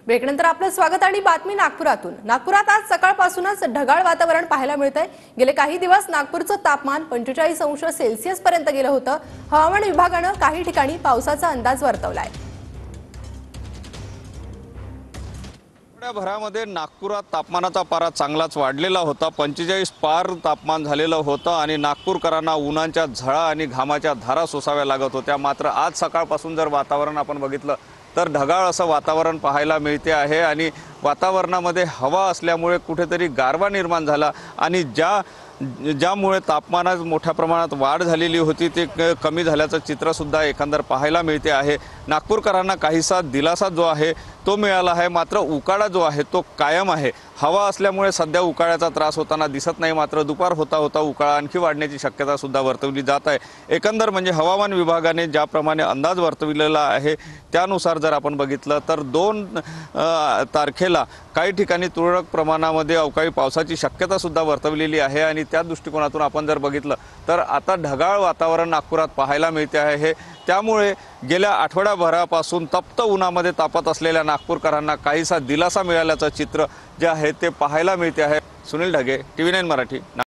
ब्रेकनंतर आपलं स्वागत आणि बातमी नागपुरातून। नागपुरात आज सकाळपासूनच ढगाळ वातावरण पाहायला मिळतंय। गेले काही दिवस नागपूरचं तापमान 45 अंश सेल्सिअस पर्यंत गेलं होतं। हवामान विभागानं काही ठिकाणी पावसाचा अंदाज वर्तवलाय। भरामध्ये नागपुरात तापमानाचा पारा चांगलाच वाढलेला होता। 45 पार तापमान झालेलं होतं आणि नागपूरकरांना उन्हाच्या झळा आणि घामाच्या धारा सोसाव्या लागत होत्या। मात्र आज सकाळपासून जर वातावरण आपण बघितलं तर ढगाळ असं वातावरण पाहायला मिळते आहे आणि वातावरणामध्ये हवा असल्यामुळे कुठेतरी गारवा निर्माण झाला आणि ज्यामुळे तापमानात मोठ्या प्रमाणात वाढ झालेली होती ते कमी झाल्याचं चित्र सुद्धा एकंदर पाहायला मिळते आहे। नागपूरकरांना काहीसा दिलासा जो आहे तो मिळाला आहे, मात्र उकाडा जो आहे तो कायम आहे। हवा असल्यामुळे सध्या उकाड्याचा त्रास होताना दिसत नाही, मात्र दुपार होता होता उकाडा आणखी वाढण्याची शक्यता सुद्धा वर्तवली जात आहे। एकंदर म्हणजे हवामान विभागाने ज्याप्रमाणे अंदाज वर्तविलेला आहे त्यानुसार जर आपण बघितलं तर 2 तारखेला काही ठिकाणी तुरळक प्रमाणामध्ये अवकाळी पावसाची शक्यता सुद्धा वर्तवलेली आहे आणि त्या दृष्टिकोनातून आपण जर बघितलं तर आता ढगाळ वातावरण नागपुरात पाहायला मिळते आहे। त्यामुळे गेल्या आठवड्याभरापासून तप्त उन्हामध्ये तापत असलेल्या नागपूरकरांना काहीसा दिलासा मिळाल्याचं चित्र जे आहे ते पाहायला मिळते आहे। सुनील ढगे, TV9 मराठी।